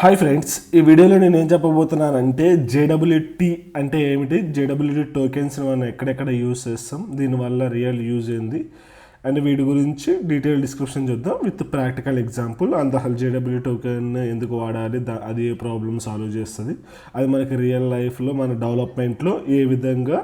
Hi friends, ఈ వీడియోలో నేను ఏం చెప్పబోతున్నానంటే JWT అంటే ఏమిటి, JWT టోకెన్స్ మనం ఎక్కడెక్కడ యూజ్ చేస్తాం, దీనివల్ల రియల్ యూజ్ ఏంది అండ్ వీటి గురించి డీటెయిల్ డిస్క్రిప్షన్ చూద్దాం విత్ ప్రాక్టికల్ ఎగ్జాంపుల్. అంత అసలు JWT టోకెన్ ఎందుకు వాడాలి, అది ఏ ప్రాబ్లమ్ సాల్వ్ చేస్తుంది, అది మనకి రియల్ లైఫ్లో మన డెవలప్మెంట్లో ఏ విధంగా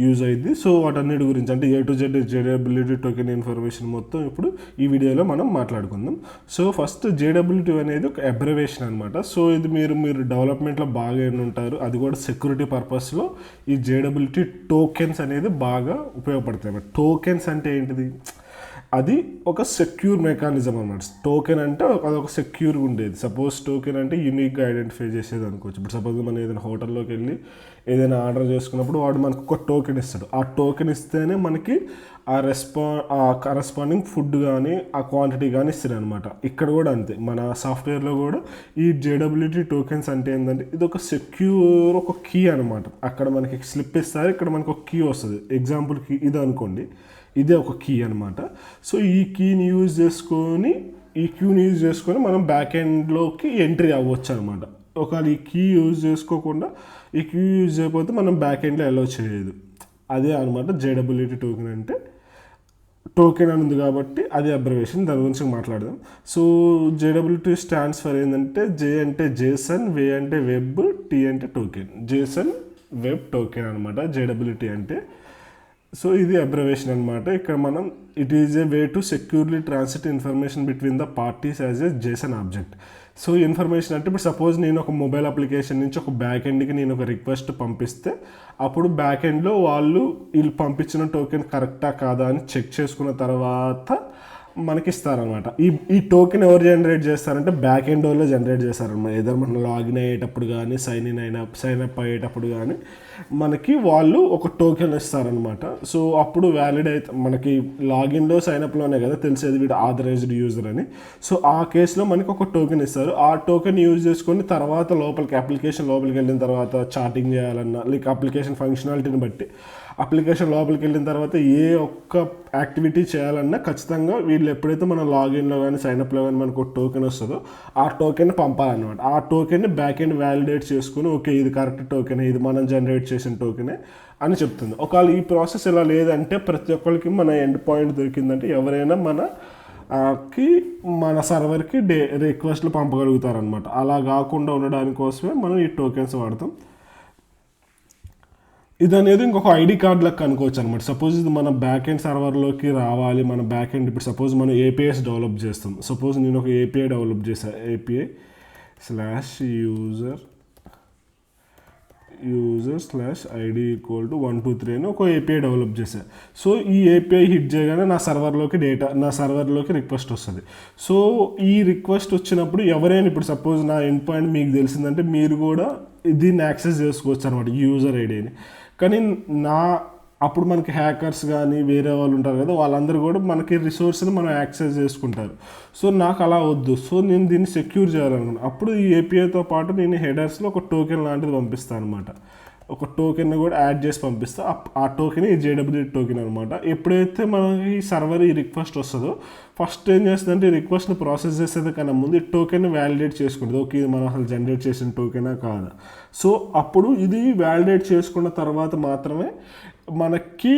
యూజ్ అయ్యింది. సో వాటన్నిటి గురించి అంటే A to Z JWT token information మొత్తం ఇప్పుడు ఈ వీడియోలో మనం మాట్లాడుకుందాం. సో ఫస్ట్ JWT అనేది ఒక అబ్రివేషన్ అనమాట. సో ఇది మీరు డెవలప్మెంట్లో బాగా ఉంటారు, అది కూడా సెక్యూరిటీ పర్పస్లో ఈ JWT టోకెన్స్ అనేది బాగా ఉపయోగపడతాయి. టోకెన్స్ అంటే ఏంటిది, అది ఒక సెక్యూర్ మెకానిజం అన్నమాట. టోకెన్ అంటే అదొక సెక్యూర్గా ఉండేది. సపోజ్ టోకెన్ అంటే యూనిక్గా ఐడెంటిఫై చేసేది అనుకోవచ్చు. ఇప్పుడు సపోజ్ మనం ఏదైనా హోటల్లోకి వెళ్ళి ఏదైనా ఆర్డర్ చేసుకున్నప్పుడు వాడు మనకు ఒక టోకెన్ ఇస్తాడు. ఆ టోకెన్ ఇస్తేనే మనకి ఆ కరస్పాండింగ్ ఫుడ్ కానీ ఆ క్వాంటిటీ కానీ ఇస్తారు అనమాట. ఇక్కడ కూడా అంతే, మన సాఫ్ట్వేర్లో కూడా ఈ JWT టోకెన్స్ అంటే ఏంటంటే ఇది ఒక సెక్యూర్ ఒక కీ అనమాట. అక్కడ మనకి స్లిప్ ఇస్తారు, ఇక్కడ మనకు ఒక కీ వస్తుంది. ఎగ్జాంపుల్కి ఇది అనుకోండి, ఇదే ఒక కీ అనమాట. సో ఈ కీని యూజ్ చేసుకొని మనం బ్యాక్ ఎండ్లోకి ఎంట్రీ అవ్వచ్చు అనమాట. ఒకవేళ ఈ కీ యూజ్ చేసుకోకుండా ఈ కీ యూజ్ చేయకపోతే మనం బ్యాక్ ఎండ్లో అలౌ చేయలేదు. అదే అనమాట JWT టోకెన్ అంటే. టోకెన్ అని ఉంది కాబట్టి అది అబ్రివేషన్, దాని గురించి మాట్లాడదాం. సో JWT స్టాండ్స్ ఫర్ ఏంటంటే J అంటే JSON, W అంటే వెబ్, T అంటే టోకెన్. JSON వెబ్ టోకెన్ అనమాట JWT అంటే. సో ఇది అబ్రివేషన్ అనమాట. ఇక్కడ మనం it is a way to securely transmit information between the parties as a JSON object. So information అంటే ఇప్పుడు సపోజ్ నేను ఒక మొబైల్ అప్లికేషన్ నుంచి ఒక బ్యాక్ ఎండ్కి నేను ఒక రిక్వెస్ట్ పంపిస్తే అప్పుడు బ్యాక్ ఎండ్లో వీళ్ళు పంపించిన టోకెన్ కరెక్టా కాదా అని చెక్ చేసుకున్న తర్వాత మనకి ఇస్తారనమాట. ఈ టోకెన్ ఎవరు జనరేట్ చేస్తారంటే బ్యాక్ ఎండ్ వాళ్ళు జనరేట్ చేస్తారనమాట. ఏదో మనం లాగిన్ అయ్యేటప్పుడు కానీ సైన్ అప్ అయ్యేటప్పుడు కానీ మనకి వాళ్ళు ఒక టోకెన్ ఇస్తారనమాట. సో అప్పుడు వ్యాలిడ్ అయితే మనకి లాగిన్లో సైన్అప్లోనే కదా తెలిసేది వీడు ఆథరైజ్డ్ యూజర్ అని. సో ఆ కేసులో మనకి ఒక టోకెన్ ఇస్తారు. ఆ టోకెన్ యూజ్ చేసుకొని తర్వాత అప్లికేషన్ లోపలికి వెళ్ళిన తర్వాత చాటింగ్ చేయాలన్నా లైక్ అప్లికేషన్ ఫంక్షనాలిటీని బట్టి అప్లికేషన్ లోపలికి వెళ్ళిన తర్వాత ఏ ఒక్క యాక్టివిటీ చేయాలన్నా ఖచ్చితంగా వీళ్ళు ఎప్పుడైతే మన లాగిన్లో కానీ సైన్అప్లో కానీ మనకు ఒక టోకెన్ వస్తుందో ఆ టోకెన్ పంపాలన్నమాట. ఆ టోకెన్ని బ్యాక్ ఎండ్ వ్యాలిడేట్ చేసుకుని ఓకే ఇది కరెక్ట్ టోకెన్, ఇది మనం జనరేట్ చేసిన టోకెనే అని చెప్తుంది. ఒకవేళ ఈ ప్రాసెస్ ఇలా లేదంటే ప్రతి ఒక్కరికి మన ఎండ్ పాయింట్ దొరికిందంటే ఎవరైనా మన సర్వర్కి రిక్వెస్ట్లు పంపగలుగుతారనమాట. అలా కాకుండా ఉండడానికి కోసమే మనం ఈ టోకెన్స్ వాడతాం. ఇది అనేది ఇంకొక ఐడి కార్డ్ లెక్క అనుకోవచ్చు అనమాట. సపోజ్ ఇది మన బ్యాక్ ఎండ్ సర్వర్లోకి రావాలి. మన బ్యాక్ ఎండ్ ఇప్పుడు సపోజ్ మనం APIs డెవలప్ చేస్తాం. సపోజ్ నేను ఒక API డెవలప్ చేశాను, API/user/id = 123 అని ఒక API డెవలప్ చేశాను. సో ఈ API హిట్ చేయగానే నా సర్వర్లోకి రిక్వెస్ట్ వస్తుంది. సో ఈ రిక్వెస్ట్ వచ్చినప్పుడు ఎవరైనా ఇప్పుడు సపోజ్ నా ఎండ్ పాయింట్ మీకు తెలిసిందంటే మీరు కూడా దీన్ని యాక్సెస్ చేసుకోవచ్చు అనమాట, యూజర్ ఐడిని. కానీ అప్పుడు మనకి హ్యాకర్స్ కానీ వేరే వాళ్ళు ఉంటారు కదా, వాళ్ళందరూ కూడా మనకి రిసోర్స్ని మనం యాక్సెస్ చేసుకుంటారు. సో నాకు అలా వద్దు. సో నేను దీన్ని సెక్యూర్ చేయాలనుకున్నాను. అప్పుడు ఈ APIతో పాటు నేను హెడర్స్లో ఒక టోకెన్ లాంటిది పంపిస్తాను అనమాట. ఒక టోకెన్ కూడా యాడ్ చేసి పంపిస్తా. ఆ టోకెన్ ఈ JWT టోకెన్ అనమాట. ఎప్పుడైతే మనకి సర్వర్ ఈ రిక్వెస్ట్ వస్తుందో ఫస్ట్ ఏం చేస్తుందంటే ఈ రిక్వెస్ట్ని ప్రాసెస్ చేసేది కన్నా ముందు ఈ టోకెన్ని వ్యాలిడేట్ చేసుకుంటుంది. ఓకే ఇది మనం అసలు జనరేట్ చేసిన టోకెనా కాదా. సో అప్పుడు ఇది వ్యాలిడేట్ చేసుకున్న తర్వాత మాత్రమే మనకి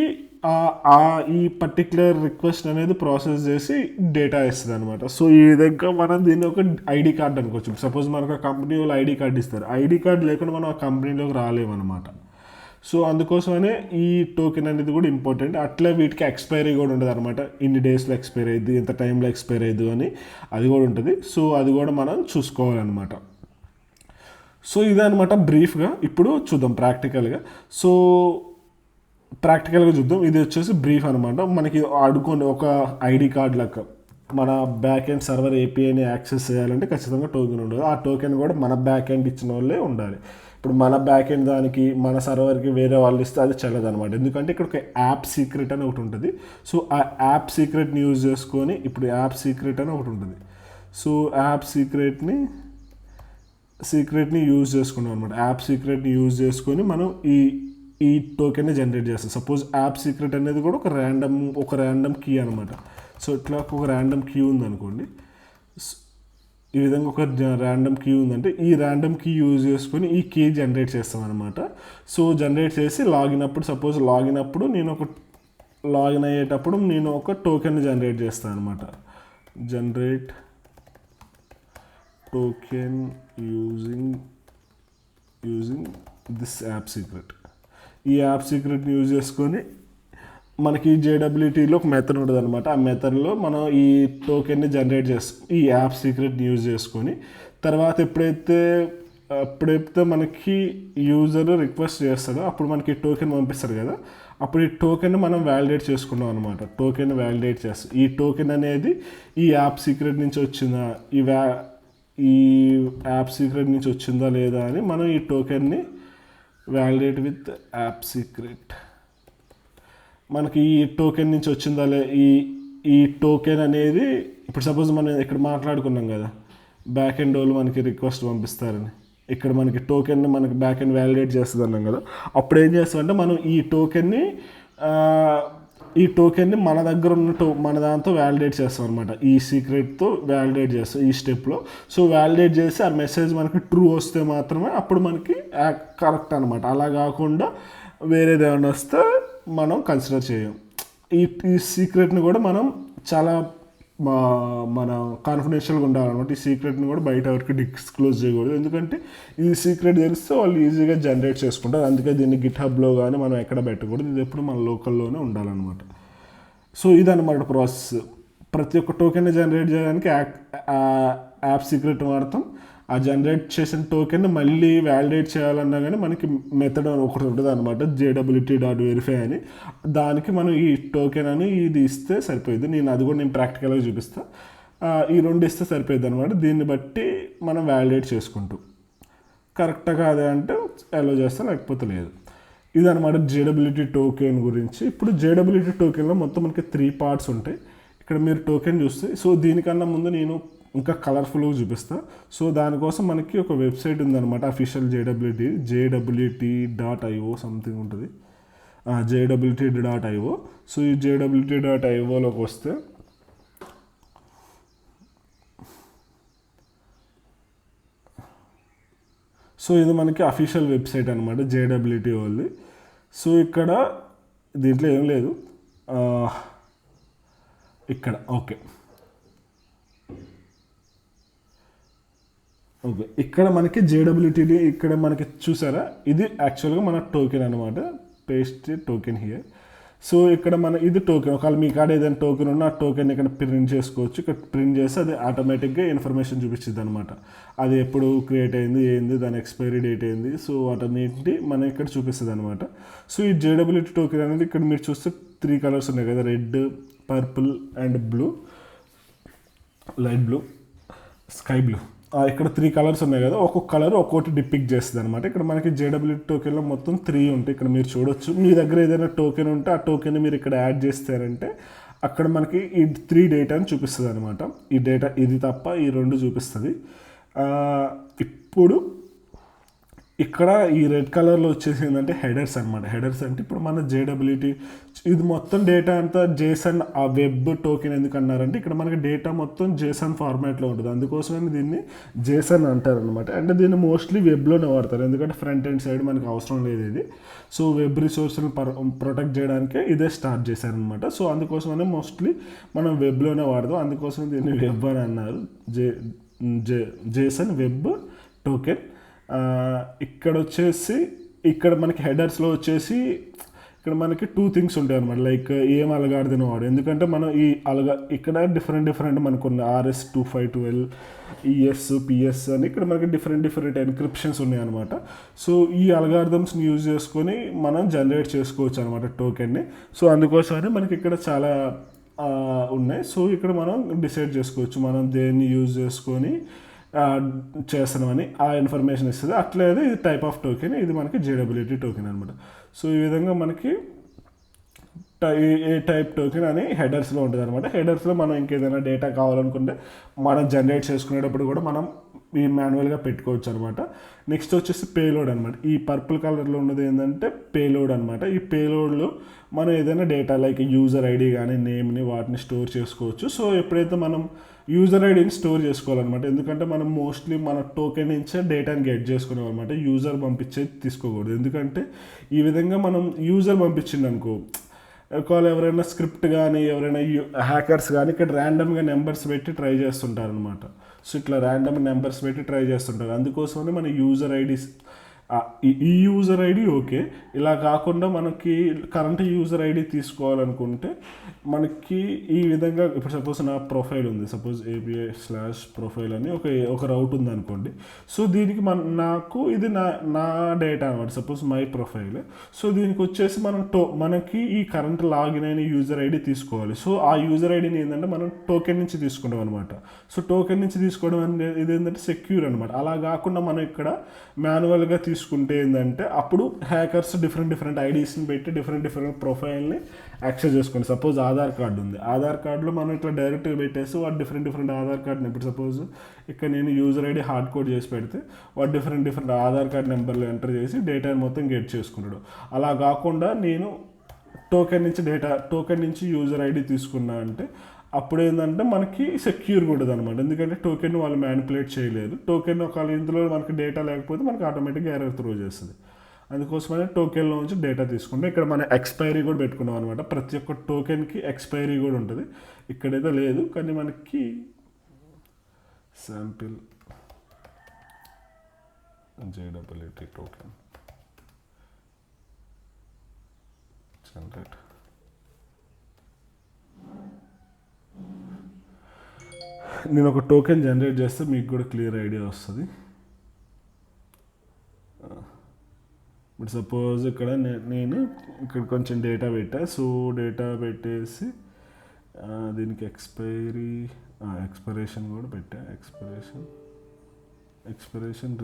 ఈ పర్టిక్యులర్ రిక్వెస్ట్ అనేది ప్రాసెస్ చేసి డేటా ఇస్తుంది అనమాట. సో ఈ విధంగా మనం దీన్ని ఒక ఐడి కార్డ్ అనుకోవచ్చు. సపోజ్ మనకు ఆ కంపెనీ వాళ్ళు ఐడి కార్డు ఇస్తారు. ఐడి కార్డు లేకుండా మనం ఆ కంపెనీలోకి రాలేమన్నమాట. సో అందుకోసమనే ఈ టోకెన్ అనేది కూడా ఇంపార్టెంట్. అట్లే వీటికి ఎక్స్పైరీ కూడా ఉంటుంది అనమాట. ఇన్ని డేస్లో ఎక్స్పైర్ అయ్యిద్ది, ఇంత టైంలో ఎక్స్పైర్ అయ్యిద్దు అని అది కూడా ఉంటుంది. సో అది కూడా మనం చూసుకోవాలన్నమాట. సో ఇదనమాట బ్రీఫ్గా. ఇప్పుడు చూద్దాం ప్రాక్టికల్గా. చూద్దాం. ఇది వచ్చేసి బ్రీఫ్ అనమాట. మనకి ఆడుకొని ఒక ఐడి కార్డ్ లెక్క మన బ్యాక్ ఎండ్ సర్వర్ APIని యాక్సెస్ చేయాలంటే ఖచ్చితంగా టోకెన్ ఉండదు. ఆ టోకెన్ కూడా మన బ్యాక్ ఎండ్ ఇచ్చిన వాళ్ళే ఉండాలి. ఇప్పుడు మన బ్యాక్ ఎండ్ దానికి మన సర్వర్కి వేరే వాళ్ళు ఇస్తే అది చెల్లదు అనమాట. ఎందుకంటే ఇక్కడ ఒక యాప్ సీక్రెట్ అని ఒకటి ఉంటుంది. సో ఆ యాప్ సీక్రెట్ని యూజ్ చేసుకొని ఇప్పుడు యాప్ సీక్రెట్ అని ఒకటి ఉంటుంది. సో యాప్ సీక్రెట్ని యూజ్ చేసుకున్నాం అనమాట. యాప్ సీక్రెట్ని యూజ్ చేసుకొని మనం ఈ టోకెన్ని జనరేట్ చేస్తాం. సపోజ్ యాప్ సీక్రెట్ అనేది కూడా ఒక ర్యాండమ్ కీ అనమాట. సో ఇట్లా ఒక ర్యాండమ్ కీ ఉందనుకోండి. ఈ విధంగా ఒక ర్యాండమ్ కీ ఉందంటే ఈ ర్యాండమ్ కీ యూజ్ చేసుకొని ఈ కీ జనరేట్ చేస్తాం అనమాట. సో జనరేట్ చేసి లాగిన్ అప్పుడు సపోజ్ లాగిన్ అప్పుడు లాగిన్ అయ్యేటప్పుడు నేను ఒక టోకెన్ జనరేట్ చేస్తాను అనమాట. Generate token using this app secret. ఈ యాప్ సీక్రెట్ని యూజ్ చేసుకొని మనకి JWTలో ఒక మెథడ్ ఉంటుంది అనమాట. ఆ మెథడ్లో మనం ఈ టోకెన్ని జనరేట్ చేస్తాం ఈ యాప్ సీక్రెట్ని యూజ్ చేసుకొని. తర్వాత ఎప్పుడైతే మనకి యూజర్ రిక్వెస్ట్ చేస్తాడో అప్పుడు మనకి టోకెన్ పంపిస్తారు కదా, అప్పుడు ఈ టోకెన్ మనం వ్యాలిడేట్ చేసుకున్నాం అనమాట. టోకెన్ వ్యాలిడేట్ చేస్తాం. ఈ టోకెన్ అనేది ఈ యాప్ సీక్రెట్ నుంచి వచ్చిందా, ఈ యాప్ సీక్రెట్ నుంచి వచ్చిందా లేదా అని మనం ఈ టోకెన్ని వ్యాలిడేట్ విత్ యాప్ సీక్రెట్. మనకి ఈ టోకెన్ నుంచి వచ్చిందా ఈ టోకెన్ అనేది ఇప్పుడు సపోజ్ మనం ఇక్కడ మాట్లాడుకున్నాం కదా, బ్యాక్ ఎండ్ వాళ్ళు మనకి రిక్వెస్ట్ పంపిస్తారని. ఇక్కడ మనకి టోకెన్ని మనకి బ్యాక్ ఎండ్ వ్యాలిడేట్ చేస్తుంది అన్నాం కదా, అప్పుడు ఏం చేస్తామంటే మనం ఈ టోకెన్ని మన దగ్గర ఉన్న మన దాంతో వ్యాలిడేట్ చేస్తాం అనమాట. ఈ సీక్రెట్తో వ్యాలిడేట్ చేస్తాం ఈ స్టెప్లో. సో వ్యాలిడేట్ చేసి ఆ మెసేజ్ మనకి ట్రూ వస్తే మాత్రమే అప్పుడు మనకి కరెక్ట్ అనమాట. అలా కాకుండా వేరేది ఏమైనా వస్తే మనం కన్సిడర్ చేయం. ఈ సీక్రెట్ని కూడా మనం చాలా మన కాన్ఫిడెన్షియల్గా ఉండాలన్నమాట. ఈ సీక్రెట్ని కూడా బయట ఎవరికి డిస్క్లోజ్ చేయకూడదు, ఎందుకంటే ఈ సీక్రెట్ తెలిస్తే వాళ్ళు ఈజీగా జనరేట్ చేసుకుంటారు. అందుకే దీన్ని గిట్హబ్లో కానీ మనం ఎక్కడ పెట్టకూడదు, ఇది ఎప్పుడు మన లోకల్లోనే ఉండాలన్నమాట. సో ఇదన్నమాట ప్రాసెస్. ప్రతి ఒక్క టోకెన్ని జనరేట్ చేయడానికి యాప్ సీక్రెట్ వాడతాం. ఆ జనరేట్ చేసిన టోకెన్ మళ్ళీ వ్యాలిడేట్ చేయాలన్నా కానీ మనకి మెథడ్ ఒకటి ఉంటుంది అనమాట, JWT.verify అని. దానికి మనం ఈ టోకెన్ అని ఇది ఇస్తే సరిపోయింది. అది కూడా నేను ప్రాక్టికల్గా చూపిస్తాను. ఈ రెండు ఇస్తే సరిపోయింది అనమాట. దీన్ని బట్టి మనం వ్యాలిడేట్ చేసుకుంటాం. కరెక్ట్గా కాదే అంటే అలో చేస్తాం, లేకపోతే లేదు. ఇదనమాట JWT టోకెన్ గురించి. ఇప్పుడు JWT టోకెన్లో మొత్తం మనకి 3 పార్ట్స్ ఉంటాయి. ఇక్కడ మీరు టోకెన్ చూస్తే, సో దీనికన్నా ముందు నేను ఇంకా కలర్ఫుల్గా చూపిస్తాను. సో దానికోసం మనకి ఒక వెబ్సైట్ ఉందన్నమాట, అఫీషియల్ JWT.io సంథింగ్ ఉంటుంది, JWT.io. సో ఈ JWT.ioలోకి వస్తే సో ఇది మనకి అఫీషియల్ వెబ్సైట్ అనమాట JWT వాళ్ళది. సో ఇక్కడ దీంట్లో ఏం లేదు, ఇక్కడ ఓకే ఇక్కడ మనకి JWTని ఇక్కడ మనకి చూసారా, ఇది యాక్చువల్గా మన టోకెన్ అనమాట. Paste token here. సో ఇక్కడ ఇది టోకెన్. ఒకవేళ మీ కాడ ఏదైనా టోకెన్ ఉన్నా ఆ టోకెన్ ఇక్కడ ప్రింట్ చేసుకోవచ్చు. ఇక్కడ ప్రింట్ చేస్తే అది ఆటోమేటిక్గా ఇన్ఫర్మేషన్ చూపించింది అనమాట. అది ఎప్పుడు క్రియేట్ అయింది, ఏంది, దాని ఎక్స్పైరీ డేట్ ఏంది, సో వాటన్నింటి మనం ఇక్కడ చూపిస్తుంది అనమాట. సో ఈ JWT టోకెన్ అనేది ఇక్కడ మీరు చూస్తే 3 కలర్స్ ఉన్నాయి కదా, red, purple and blue, light blue, sky blue. ఇక్కడ 3 కలర్స్ ఉన్నాయి కదా, ఒక్కొక్క కలర్ ఒక్కొక్కటి డిపిక్ట్ చేస్తుంది అనమాట. ఇక్కడ మనకి JWT టోకెన్లో మొత్తం 3 ఉంటాయి. ఇక్కడ మీరు చూడొచ్చు. మీ దగ్గర ఏదైనా టోకెన్ ఉంటే ఆ టోకెన్ మీరు ఇక్కడ యాడ్ చేస్తారంటే అక్కడ మనకి ఈ 3 డేటాని చూపిస్తుంది అనమాట. ఈ డేటా ఇది తప్ప ఈ 2 చూపిస్తుంది. ఇప్పుడు ఇక్కడ ఈ రెడ్ కలర్లో వచ్చేసి ఏంటంటే హెడర్స్ అనమాట. హెడర్స్ అంటే ఇప్పుడు మన JWT ఇది మొత్తం డేటా అంతా JSON ఆ వెబ్ టోకెన్ ఎందుకు అన్నారంటే ఇక్కడ మనకి డేటా మొత్తం JSON ఫార్మాట్లో ఉంటుంది, అందుకోసమే దీన్ని JSON అంటారు అనమాట. అంటే దీన్ని మోస్ట్లీ వెబ్లోనే వాడతారు, ఎందుకంటే ఫ్రంట్ ఎండ్ సైడ్ మనకు అవసరం లేదు ఇది. సో వెబ్ రిసోర్స్ని ప్రొటెక్ట్ చేయడానికే ఇదే స్టార్ట్ చేశారనమాట. సో అందుకోసమనే మోస్ట్లీ మనం వెబ్లోనే వాడదాం, అందుకోసం దీన్ని వెబ్ అని అన్నారు. JSON web token. ఇక్కడ వచ్చేసి ఇక్కడ మనకి హెడర్స్లో వచ్చేసి ఇక్కడ మనకి 2 థింగ్స్ ఉంటాయి అనమాట. లైక్ ఏం అలగాడిదిన వాడు, ఎందుకంటే మనం ఈ ఇక్కడ డిఫరెంట్ మనకు ఉన్న RS-2512 ES PS అని ఇక్కడ మనకి డిఫరెంట్ ఎన్క్రిప్షన్స్ ఉన్నాయి అనమాట. సో ఈ అల్గారిథమ్స్ని యూజ్ చేసుకొని మనం జనరేట్ చేసుకోవచ్చు అనమాట టోకెన్ని. సో అందుకోసమని మనకి ఇక్కడ చాలా ఉన్నాయి. సో ఇక్కడ మనం డిసైడ్ చేసుకోవచ్చు మనం దేన్ని యూజ్ చేసుకొని చేస్తున్నామని ఆ ఇన్ఫర్మేషన్ ఇస్తుంది. అట్లేదు ఇది టైప్ ఆఫ్ టోకెన్, ఇది మనకి JWT టోకెన్ అనమాట. సో ఈ విధంగా మనకి ఏ టైప్ టోకెన్ అని హెడర్స్లో ఉంటుంది అనమాట. హెడర్స్లో మనం ఇంకేదైనా డేటా కావాలనుకుంటే మనం జనరేట్ చేసుకునేటప్పుడు కూడా మనం ఈ మాన్యువల్గా పెట్టుకోవచ్చు అనమాట. నెక్స్ట్ వచ్చేసి పేలోడ్ అనమాట. ఈ పర్పుల్ కలర్లో ఉన్నది ఏంటంటే పేలోడ్ అనమాట. ఈ పేలోడ్లో మనం ఏదైనా డేటా లైక్ యూజర్ ఐడి కానీ నేమ్ని వాటిని స్టోర్ చేసుకోవచ్చు. సో ఎప్పుడైతే మనం యూజర్ ఐడిని స్టోర్ చేసుకోవాలన్నమాట. ఎందుకంటే మనం మోస్ట్లీ మన టోకెన్ నుంచే డేటాని గెట్ చేసుకున్నాం అనమాట. యూజర్ పంపించేది తీసుకోకూడదు. ఎందుకంటే ఈ విధంగా మనం యూజర్ పంపించింది అనుకో, ఒకవేళ ఎవరైనా స్క్రిప్ట్ కానీ ఎవరైనా హ్యాకర్స్ కానీ ఇక్కడ ర్యాండమ్గా నెంబర్స్ పెట్టి ట్రై చేస్తుంటారు అనమాట. సో ఇట్లా ర్యాండమ్ నెంబర్స్ పెట్టి ట్రై చేస్తుంటారు. అందుకోసమనే మన యూజర్ ఐడీస్ ఈ యూజర్ ఐడి ఓకే. ఇలా కాకుండా మనకి కరెంట్ యూజర్ ఐడి తీసుకోవాలనుకుంటే మనకి ఈ విధంగా ఇప్పుడు సపోజ్ నా ప్రొఫైల్ ఉంది, సపోజ్ API/profile అని ఒక రౌట్ ఉంది అనుకోండి. సో దీనికి నాకు ఇది నా డేటా అనమాట, సపోజ్ మై ప్రొఫైల్. సో దీనికి వచ్చేసి మనకి ఈ కరెంట్ లాగిన్ అయిన యూజర్ ఐడి తీసుకోవాలి. సో ఆ యూజర్ ఐడిని ఏంటంటే మనం టోకెన్ నుంచి తీసుకుంటాం అనమాట. సో టోకెన్ నుంచి తీసుకోవడం అనేది ఇది ఏంటంటే సెక్యూర్ అనమాట. అలా కాకుండా మనం ఇక్కడ మాన్యువల్గా తీసుకుంటే ఏంటంటే అప్పుడు హ్యాకర్స్ డిఫరెంట్ ఐడీస్ని పెట్టి డిఫరెంట్ ప్రొఫైల్ని యాక్సెస్ చేసుకోండి. సపోజ్ ఆధార్ కార్డు ఉంది, ఆధార్ కార్డులో మనం ఇట్లా డైరెక్ట్గా పెట్టేసి వాడు డిఫరెంట్ ఆధార్ కార్డుని, ఇప్పుడు సపోజ్ ఇక్కడ నేను యూజర్ ఐడి హార్డ్ కోడ్ చేసి పెడితే వాడు డిఫరెంట్ ఆధార్ కార్డ్ నెంబర్లు ఎంటర్ చేసి డేటాని మొత్తం గెట్ చేసుకుంటాడు. అలా కాకుండా నేను టోకెన్ నుంచి యూజర్ ఐడి తీసుకున్నా అంటే అప్పుడు ఏంటంటే మనకి సెక్యూర్గా ఉంటుంది అనమాట. ఎందుకంటే టోకెన్ వాళ్ళు మ్యానిపులేట్ చేయలేరు. టోకెన్ ఒకవేళ ఇందులో మనకి డేటా లేకపోతే మనకి ఆటోమేటిక్గా ఎర్రర్ త్రో చేస్తుంది. అందుకోసమనే టోకెన్లో నుంచి డేటా తీసుకుంటే ఇక్కడ మన ఎక్స్పైరీ కూడా పెట్టుకున్నాం అనమాట. ప్రతి ఒక్క టోకెన్కి ఎక్స్పైరీ కూడా ఉంటుంది. ఇక్కడైతే లేదు, కానీ మనకి శాంపిల్ JWT టోకెన్ జనరేట్. నేను ఒక టోకెన్ జనరేట్ చేస్తే మీకు కూడా క్లియర్ ఐడియా వస్తుంది. ఇప్పుడు సపోజ్ ఇక్కడ నేను ఇక్కడ కొంచెం డేటా పెట్టా. సో డేటా పెట్టేసి దీనికి ఎక్స్పైరేషన్ కూడా పెట్టా. ఎక్స్పైరేషన్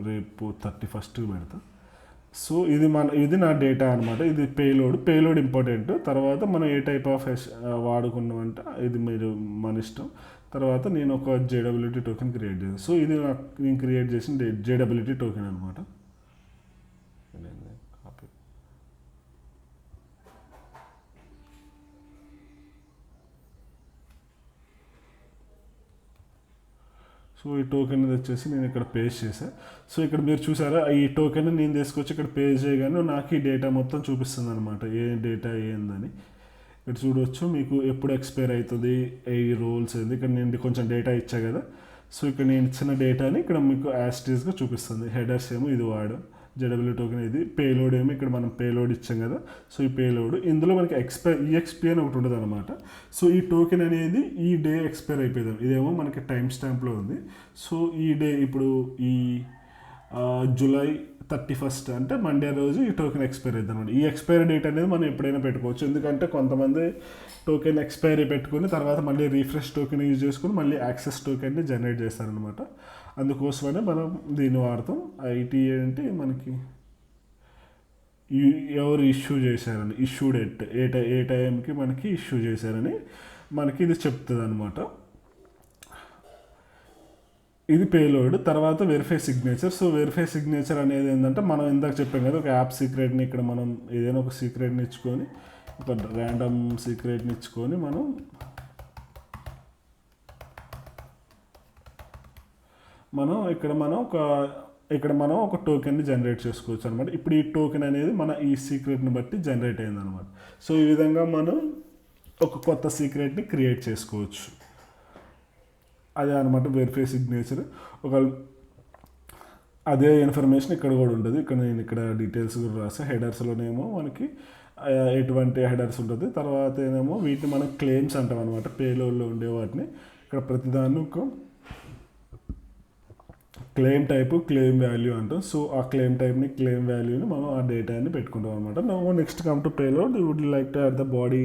రేపు 31st పెడతా. సో ఇది నా డేటా అనమాట. ఇది పేలోడ్ ఇంపార్టెంట్. తర్వాత మనం ఏ టైప్ ఆఫ్ వాడుకున్నామంటే ఇది మన ఇష్టం. తర్వాత నేను ఒక JWT టోకెన్ క్రియేట్ చేశాను. సో ఇది నేను క్రియేట్ చేసిన JWT టోకెన్ అనమాట. సో ఈ టోకెన్ వచ్చేసి నేను ఇక్కడ పేస్ట్ చేశాను. సో ఇక్కడ మీరు చూసారా, ఈ టోకెన్ నేను తీసుకొచ్చి ఇక్కడ పేస్ట్ చేయగానే నాకు ఈ డేటా మొత్తం చూపిస్తుంది అనమాట, ఏ డేటా ఏందని. ఇక్కడ చూడవచ్చు మీకు ఎప్పుడు ఎక్స్పైర్ అవుతుంది, ఏ రోల్స్ ఏంది. ఇక్కడ నేను కొంచెం డేటా ఇచ్చా కదా. సో ఇక్కడ నేను ఇచ్చిన డేటాని ఇక్కడ మీకు యాస్టీస్గా చూపిస్తుంది. హెడర్స్ ఏమో ఇది JWT టోకెన్, ఇది పేలోడ్ ఏమో ఇక్కడ మనం పేలోడ్ ఇచ్చాం కదా. సో ఈ పేలోడ్ ఇందులో మనకి EXP అని ఒకటి ఉంటుంది అనమాట. సో ఈ టోకెన్ అనేది ఈ డే ఎక్స్పైర్ అయిపోయింది. ఇదేమో మనకి టైం స్టాంప్లో ఉంది. సో ఈ డే ఇప్పుడు ఈ జూలై 31st అంటే మండే రోజు ఈ టోకెన్ ఎక్స్పైర్ అవుతుంది అనమాట. ఈ ఎక్స్పైరీ డేట్ అనేది మనం ఎప్పుడైనా పెట్టుకోవచ్చు. ఎందుకంటే కొంతమంది టోకెన్ ఎక్స్పైరీ పెట్టుకుని తర్వాత మళ్ళీ రీఫ్రెష్ టోకెన్ యూజ్ చేసుకుని మళ్ళీ యాక్సెస్ టోకెన్ని జనరేట్ చేస్తారనమాట. అందుకోసమనే మనం దీన్ని వాడతాం. ఐటీ అంటే మనకి ఎవరు ఇష్యూ చేశారని, ఇష్యూ డేట్ ఏ టైంకి మనకి ఇష్యూ చేశారని మనకి ఇది చెప్తుంది అనమాట. ఇది పేలోడ్. తర్వాత verify signature. So verify signature అనేది ఏంటంటే మనం ఇందాక చెప్పాం కదా, ఒక యాప్ సీక్రెట్ని ఇక్కడ మనం ఏదైనా ఒక సీక్రెట్ని ఇచ్చుకొని, ఒక ర్యాండమ్ సీక్రెట్ని ఇచ్చుకొని ఇక్కడ మనం ఒక టోకెన్ని జనరేట్ చేసుకోవచ్చు అనమాట. ఇప్పుడు ఈ టోకెన్ అనేది మన ఈ సీక్రెట్ని బట్టి జనరేట్ అయిందనమాట. సో ఈ విధంగా మనం ఒక కొత్త సీక్రెట్ని క్రియేట్ చేసుకోవచ్చు. అదే అనమాట వెరిఫై సిగ్నేచర్. అదే ఇన్ఫర్మేషన్ ఇక్కడ కూడా ఉంటుంది. నేను డీటెయిల్స్ కూడా రాసా. హెడర్స్లోనేమో మనకి ఎటువంటి హెడర్స్ ఉంటుంది. తర్వాత ఏమో వీటిని మనం క్లెయిమ్స్ అంటాం అనమాట. పేలోడ్లో ఉండే వాటిని ఇక్కడ ప్రతిదాన్ని ఒక క్లెయిమ్ టైపు, క్లెయిమ్ వాల్యూ అంటాం. సో ఆ క్లెయిమ్ టైప్ని, క్లెయిమ్ వాల్యూని మనం ఆ డేటాని పెట్టుకుంటాం అనమాట. Next come to payload. You would like to add the body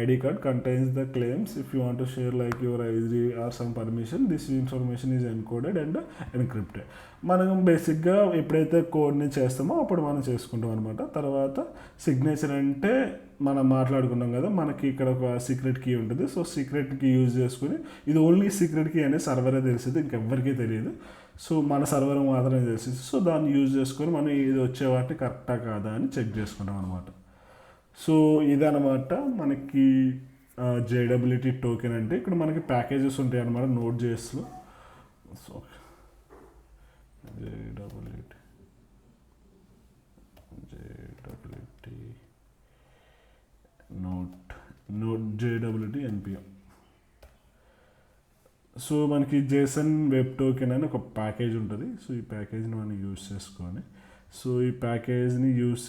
ID card contains the claims. If you want to share like your ID or some permission, this information is encoded and encrypted. మనం బేసిక్గా ఎప్పుడైతే కోడ్ని చేస్తామో అప్పుడు మనం చేసుకుంటాం అనమాట. తర్వాత సిగ్నేచర్ అంటే మనం మాట్లాడుకున్నాం కదా, మనకి ఇక్కడ ఒక సీక్రెట్ కీ ఉంటుంది. సో సీక్రెట్ కీ యూజ్ చేసుకుని, ఇది ఓన్లీ సీక్రెట్ కీ అనేది సర్వరే తెలిసింది, ఇంకెవ్వరికీ తెలియదు. సో మన సర్వర్ మాత్రమే తెలిసింది. సో దాన్ని యూజ్ చేసుకొని మనం ఇది వచ్చే వాటిని కరెక్టా కాదా అని చెక్ చేసుకుంటాం అనమాట. సో ఇదనమాట మనకి JWT టోకెన్ అంటే ఇక్కడ మనకి ప్యాకేజెస్ ఉంటాయి అన్నమాట NodeJSలో. So JWT NPM. సో మనకి జేసన్ వెబ్ టోకెన్ అని ఒక ప్యాకేజ్ ఉంటుంది. సో ఈ ప్యాకేజ్ని మనం యూజ్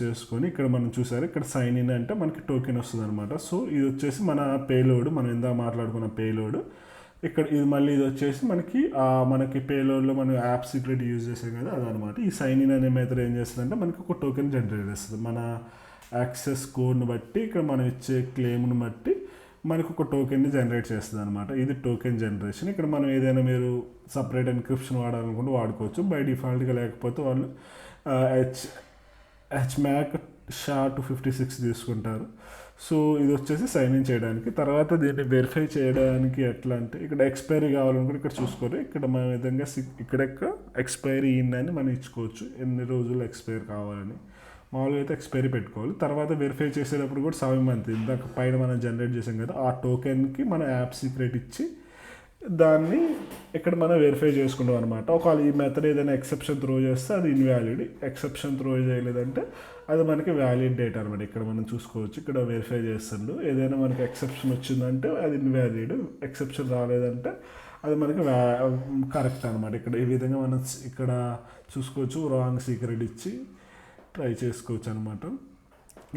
చేసుకొని ఇక్కడ మనం చూసారు ఇక్కడ సైన్ ఇన్ అంటే మనకి టోకెన్ వస్తుంది అనమాట. సో ఇది వచ్చేసి మన పేలోడ్, మనం ఇందాక మాట్లాడుకున్న పేలోడ్. ఇక్కడ ఇది మళ్ళీ ఇది వచ్చేసి మనకి పేలోడ్లో మనం యాప్ సీక్రెట్ యూజ్ చేసాం కదా అదనమాట. ఈ సైన్ ఇన్ అనే మెథడ్ ఏం చేస్తుందంటే మనకి ఒక టోకెన్ జనరేట్ చేస్తుంది. మన యాక్సెస్ కోడ్ని బట్టి ఇక్కడ మనం ఇచ్చే క్లెయిమ్ని బట్టి మనకు ఒక టోకెన్ని జనరేట్ చేస్తుంది అనమాట. ఇది టోకెన్ జనరేషన్. ఇక్కడ మనం ఏదైనా మీరు సపరేట్ ఎన్క్రిప్షన్ వాడాలనుకుంటే వాడుకోవచ్చు. బై డిఫాల్ట్గా లేకపోతే వాళ్ళు హెచ్మ్యాక్ SHA-256 తీసుకుంటారు. సో ఇది వచ్చేసి సైన్ ఇన్ చేయడానికి. తర్వాత దీన్ని వెరిఫై చేయడానికి ఎట్లా అంటే ఇక్కడ ఎక్స్పైరీ కావాలనుకుంటే ఇక్కడ చూసుకోరు. ఇక్కడ మన విధంగా ఇక్కడ ఎక్స్పైరీ ఇన్ అని మనం ఇచ్చుకోవచ్చు, ఎన్ని రోజులు ఎక్స్పైర్ కావాలని. మామూలుగా అయితే ఎక్స్పైరీ పెట్టుకోవాలి. తర్వాత వెరిఫై చేసేటప్పుడు కూడా 7 months ఇందాక పైన మనం జనరేట్ చేసాం కదా ఆ టోకెన్కి మన యాప్ సీక్రెట్ ఇచ్చి దాన్ని ఇక్కడ మనం వెరిఫై చేసుకుంటాం అనమాట. ఒకవేళ ఈ మెథడ్ ఏదైనా ఎక్సెప్షన్ త్రో చేస్తే అది ఇన్వాలిడ్, ఎక్సెప్షన్ త్రో చేయలేదంటే అది మనకి వ్యాలిడ్ డేటా అనమాట. ఇక్కడ మనం చూసుకోవచ్చు, ఇక్కడ వెరిఫై చేస్తుండు. ఏదైనా మనకి ఎక్సెప్షన్ వచ్చిందంటే అది ఇన్వాలిడ్, ఎక్సెప్షన్ రాలేదంటే అది మనకి కరెక్ట్ అనమాట. ఇక్కడ ఈ విధంగా మనం ఇక్కడ చూసుకోవచ్చు, రాంగ్ సీక్రెట్ ఇచ్చి ట్రై చేసుకోవచ్చు అనమాట.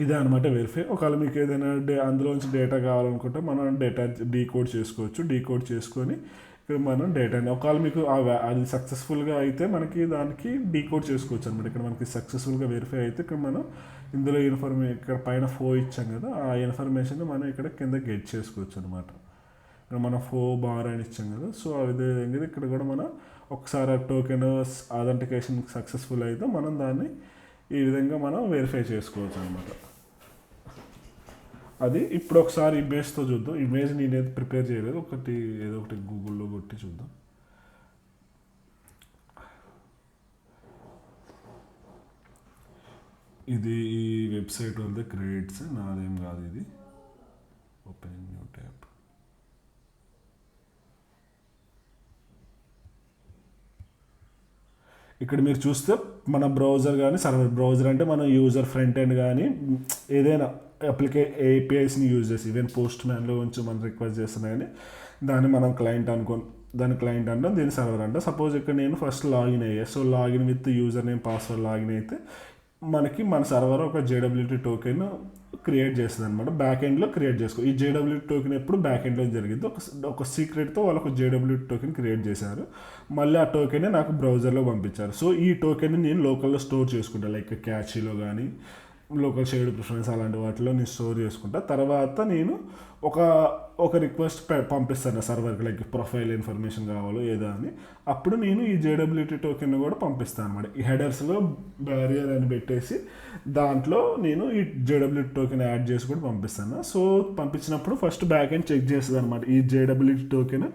ఇదే అనమాట వెరిఫై. ఒకవేళ మీకు ఏదైనా అందులోంచి డేటా కావాలనుకుంటే మనం డేటా డీకోడ్ చేసుకోవచ్చు. డీకోడ్ చేసుకొని ఇక్కడ మనం డేటాని ఒకవేళ మీకు అది సక్సెస్ఫుల్గా అయితే మనకి దానికి డీకోడ్ చేసుకోవచ్చు అనమాట. ఇక్కడ మనకి సక్సెస్ఫుల్గా వెరిఫై అయితే ఇక్కడ మనం ఇందులో ఇక్కడ పైన 4 ఇచ్చాం కదా ఆ ఇన్ఫర్మేషన్ మనం ఇక్కడ కింద గెట్ చేసుకోవచ్చు అనమాట. ఇక్కడ మనం 4 బార్ అని ఇచ్చాం కదా. సో అదే విధంగా ఇక్కడ కూడా మనం ఒకసారి టోకెన్ అథెంటికేషన్ సక్సెస్ఫుల్ అయితే మనం దాన్ని ఈ విధంగా మనం వెరిఫై చేసుకోవచ్చు అనమాట. అది ఇప్పుడు ఒకసారి ఇమేజ్తో చూద్దాం. ఇమేజ్ నేనైతే ప్రిపేర్ చేయలేదు, ఏదో ఒకటి గూగుల్లో కొట్టి చూద్దాం. ఇది ఈ వెబ్సైట్ వాళ్ళది క్రెడిట్స్, నాదేం కాదు. ఇది ఓపెన్ న్యూ ట్యాబ్. ఇక్కడ మీరు చూస్తే మన బ్రౌజర్ కానీ బ్రౌజర్ అంటే మన యూజర్ ఫ్రంట్ ఎండ్ కానీ ఏదైనా ఏపీఐస్ని యూజ్ చేసి ఈవెన్ పోస్ట్ మ్యాన్లో ఉంచి మనం రిక్వెస్ట్ చేస్తున్నా కానీ దాన్ని మనం క్లయింట్ అంటాం, దీన్ని సర్వర్ అంటాం. సపోజ్ ఇక్కడ నేను ఫస్ట్ లాగిన్ అయ్యా. So login with user name password login అయితే మనకి మన సర్వర్ ఒక JWT టోకెన్ క్రియేట్ చేస్తుంది అనమాట. బ్యాక్ ఎండ్లో క్రియేట్ చేసుకో. ఈ JWT టోకెన్ ఎప్పుడు బ్యాక్ ఎండ్లో జరిగింది. ఒక సీక్రెట్తో వాళ్ళకు JWT టోకెన్ క్రియేట్ చేశారు. మళ్ళీ ఆ టోకెన్ని నాకు బ్రౌజర్లో పంపించారు. సో ఈ టోకెన్ని నేను లోకల్లో స్టోర్ చేసుకుంటాను, లైక్ క్యాచీలో కానీ లోకల్ షేర్డ్ ప్రిఫరెన్స్ అలాంటి వాటిలో నేను స్టోర్ చేసుకుంటా. తర్వాత నేను ఒక రిక్వెస్ట్ పంపిస్తాను సర్వర్కి, లైక్ ప్రొఫైల్ ఇన్ఫర్మేషన్ కావాలో ఏదో అని. అప్పుడు నేను ఈ JWT టోకెన్ కూడా పంపిస్తాను అనమాట. ఈ హెడర్స్లో బ్యారియర్ అని పెట్టేసి దాంట్లో నేను ఈ JWT టోకెన్ యాడ్ చేసి కూడా పంపిస్తాను. సో పంపించినప్పుడు ఫస్ట్ బ్యాక్ ఎండ్ చెక్ చేస్తుంది అనమాట. ఈ JWT టోకెన్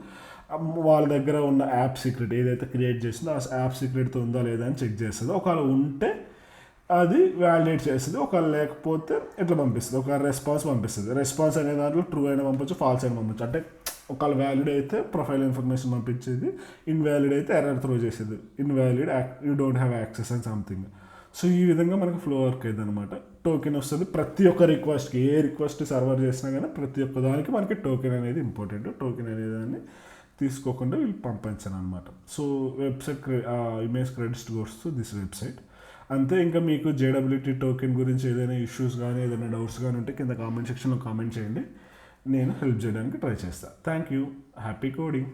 వాళ్ళ దగ్గర ఉన్న యాప్ సీక్రెట్ ఏదైతే క్రియేట్ చేసిందో ఆ యాప్ సీక్రెట్తో ఉందా లేదా అని చెక్ చేస్తుంది. ఒకవేళ ఉంటే అది వ్యాలిడేట్ చేస్తుంది, ఒకవేళ లేకపోతే ఎట్లా పంపిస్తుంది, ఒక రెస్పాన్స్ పంపిస్తుంది. రెస్పాన్స్ అనే దాంట్లో ట్రూ అయినా పంపొచ్చు, ఫాల్స్ అయినా పంపొచ్చు. అంటే ఒకవేళ వ్యాలిడ్ అయితే ప్రొఫైల్ ఇన్ఫర్మేషన్ పంపించేది, ఇన్వాలిడ్ అయితే ఎర్రర్ త్రో చేసేది, invalid you don't have access అని సంథింగ్. సో ఈ విధంగా మనకు ఫ్లో వర్క్ అయింది అనమాట. టోకెన్ వస్తుంది ప్రతి ఒక్క రిక్వెస్ట్కి, ఏ రిక్వెస్ట్ సర్వర్ చేసినా కానీ ప్రతి ఒక్క దానికి మనకి టోకెన్ అనేది ఇంపార్టెంట్. టోకెన్ అనే దాన్ని తీసుకోకుండా వీళ్ళు పంపించాను అనమాట. So website image credits goes to this website. అంతే. ఇంకా మీకు JWT టోకెన్ గురించి ఏదైనా ఇష్యూస్ కానీ ఏదైనా డౌట్స్ కానీ ఉంటే కింద కామెంట్ సెక్షన్లో కామెంట్ చేయండి, నేను హెల్ప్ చేయడానికి ట్రై చేస్తాను. Thank you. Happy coding.